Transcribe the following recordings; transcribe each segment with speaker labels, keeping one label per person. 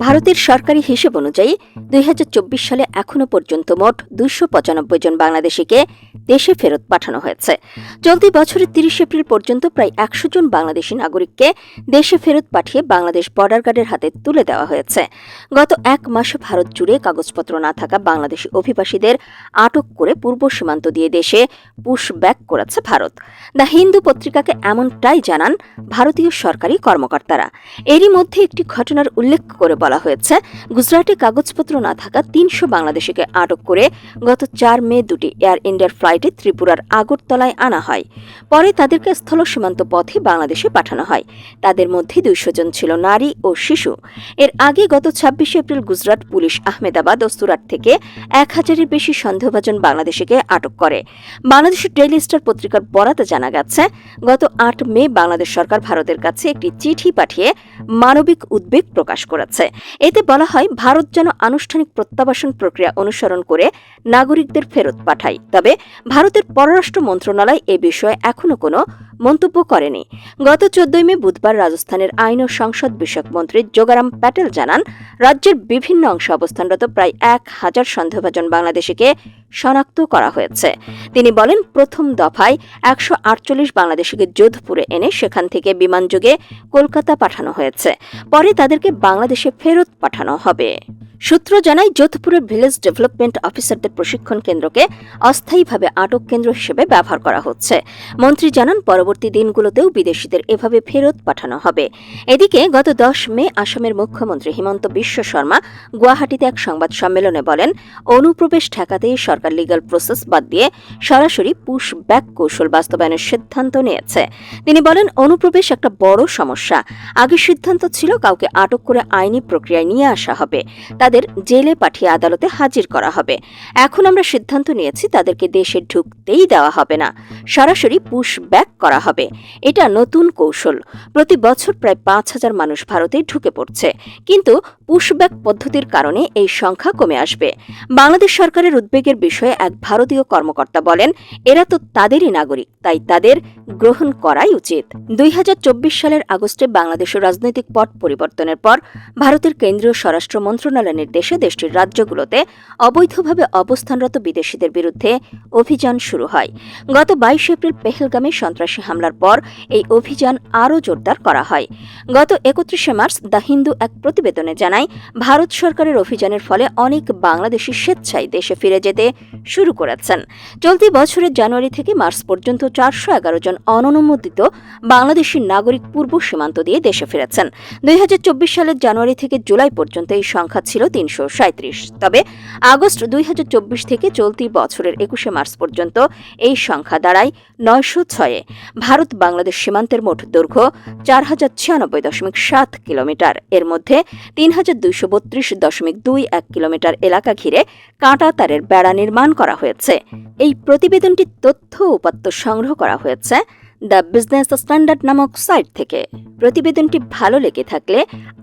Speaker 1: ভারতের সরকারি হিসেব অনুযায়ী 2024 সালে এখনো পর্যন্ত মোট 295 জন বাংলাদেশিকে দেশে ফেরত পাঠানো হয়েছে। চলতি বছরের 30 এপ্রিল পর্যন্ত প্রায় 100 জন বাংলাদেশি নাগরিককে দেশে ফেরত পাঠিয়ে বাংলাদেশ বর্ডার গার্ডের হাতে তুলে দেওয়া হয়েছে। গত এক মাসে ভারত জুড়ে কাগজপত্র না থাকা বাংলাদেশি অভিবাসীদের আটক করে পূর্ব সীমান্ত দিয়ে দেশে পুশব্যাক করেছে ভারত। দ্য হিন্দু পত্রিকাকে এমনটাই জানান ভারতীয় সরকারি কর্মকর্তারা। এরই মধ্যে একটি ঘটনার উল্লেখ করে বলা হয়েছে, গুজরাটে কাগজপত্র না থাকা 300 বাংলাদেশিকে আটক করে গত 4 মে দুটি এয়ার ইন্ডিয়ার ফ্লাইটে ত্রিপুরার আগরতলায় আনা হয়। পরে তাদেরকে স্থল সীমান্ত পথে বাংলাদেশে পাঠানো হয়। তাদের মধ্যে 200 জন ছিল নারী ও শিশু। এর আগে গত 26 এপ্রিল গুজরাট পুলিশ আহমেদাবাদ ও সুরাট থেকে 1000-এর বেশি সন্দেহভাজন বাংলাদেশিকে আটক করে। বাংলাদেশের ডেইলি স্টার পত্রিকার বরাতে জানা গেছে, গত 8 মে বাংলাদেশ সরকার ভারতের কাছে একটি চিঠি পাঠিয়ে মানবিক উদ্বেগ প্রকাশ করেছে। এতে বলা হয়, ভারত যেন আনুষ্ঠানিক প্রত্যাবাসন প্রক্রিয়া অনুসরণ করে নাগরিকদের ফেরত পাঠায়। তবে ভারতের পররাষ্ট্র মন্ত্রণালয় এ বিষয়ে এখনো কোনো মন্তব্য করেনি। গত 14 মে বুধবার রাজস্থানের আইন ও সংসদ বিষয়ক মন্ত্রী যোগারাম প্যাটেল জানান, রাজ্যের বিভিন্ন অংশে অবস্থানরত প্রায় 1000 সন্দেহভাজন বাংলাদেশিকে শনাক্ত করা হয়েছে। তিনি বলেন, প্রথম দফায় 148 বাংলাদেশিকে যোধপুরে এনে সেখান থেকে বিমানযোগে কলকাতা পাঠানো হয়েছে। পরে তাদেরকে বাংলাদেশে ফেরত পাঠানো হবে। সূত্র জানায়, যোধপুরের ভিলেজ ডেভেলপমেন্ট অফিসারদের প্রশিক্ষণ কেন্দ্রকে অস্থায়ীভাবে আটক কেন্দ্র হিসেবে ব্যবহার করা হচ্ছে। মন্ত্রী জানান, পরবর্তী দিনগুলোতেও বিদেশিদের এভাবে ফেরত পাঠানো হবে। এদিকে গত 10 মে আসামের মুখ্যমন্ত্রী হিমন্ত বিশ্ব শর্মা গুয়াহাটিতে এক সংবাদ সম্মেলনে বলেন, অনুপ্রবেশ ঠেকাতে সরকার লিগ্যাল প্রসেস বাদ দিয়ে সরাসরি পুশব্যাক কৌশল বাস্তবায়নের সিদ্ধান্ত নিয়েছে। তিনি বলেন, অনুপ্রবেশ একটা বড় সমস্যা। আগে সিদ্ধান্ত ছিল কাউকে আটক করে আইনি প্রক্রিয়ায় নিয়ে আসা হবে, তাদের জেলে পাঠিয়ে আদালতে হাজির করা হবে। এখন আমরা সিদ্ধান্ত নিয়েছি তাদেরকে দেশে ঢুকতেই দেওয়া হবে না, সরাসরি পুশব্যাক করা হবে। এটা নতুন কৌশল। প্রতি বছর প্রায় 5000 মানুষ ভারতে ঢুকে পড়ছে, কিন্তু পুশব্যাক পদ্ধতির কারণে এই সংখ্যা কমে আসবে। বাংলাদেশ সরকারের উদ্বেগের বিষয়ে এক ভারতীয় কর্মকর্তা বলেন, এরা তো তাদেরই নাগরিক, তাই তাদের গ্রহণ করাই উচিত। 2024 সালের আগস্টে বাংলাদেশের রাজনৈতিক পট পরিবর্তনের পর ভারতের কেন্দ্রীয় স্বরাষ্ট্র মন্ত্রণালয়ের নির্দেশে দেশটির রাজ্যগুলোতে অবৈধভাবে অবস্থানরত বিদেশিদের বিরুদ্ধে অভিযান শুরু হয়। গত 22 এপ্রিল পেহেলগামে সন্ত্রাসী হামলার পর এই অভিযান আরও জোরদার করা হয়। গত 31 মার্চ দ্য হিন্দু এক প্রতিবেদনে জানায়, ভারত সরকারের অভিযানের ফলে অনেক বাংলাদেশি স্বেচ্ছায় দেশে ফিরে যেতে শুরু করেছেন। চলতি বছরের জানুয়ারি থেকে মার্চ পর্যন্ত 411 জন অননুমোদিত বাংলাদেশি নাগরিক পূর্ব সীমান্ত দিয়ে দেশে ফিরেছেন। 2024 সালের জানুয়ারি থেকে জুলাই পর্যন্ত এই সংখ্যা ছিল 337। তবে আগস্ট 2024 থেকে চলতি বছরের 21 মার্চ পর্যন্ত এই সংখ্যা দাঁড়ায় 906-এ। ভারত বাংলাদেশ সীমান্তের মোট দৈর্ঘ্য 4096.7 কিলোমিটার। এর মধ্যে 3232.21 কিলোমিটার এলাকা ঘিরে কাঁটা তারের বেড়া নির্মাণ করা হয়েছে। এই প্রতিবেদনটির তথ্য উপাত্ত সংগ্রহ করা হয়েছে দ্য বিজনেস স্ট্যান্ডার্ড নামক সাইট থেকে। প্রতিবেদনটি ভালো লেগে থাকলে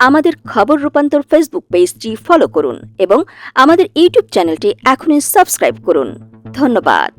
Speaker 1: আমাদের খবর রূপান্তর ফেসবুক পেজটি ফলো করুন এবং আমাদের ইউটিউব চ্যানেলটি এখনই সাবস্ক্রাইব করুন। ধন্যবাদ।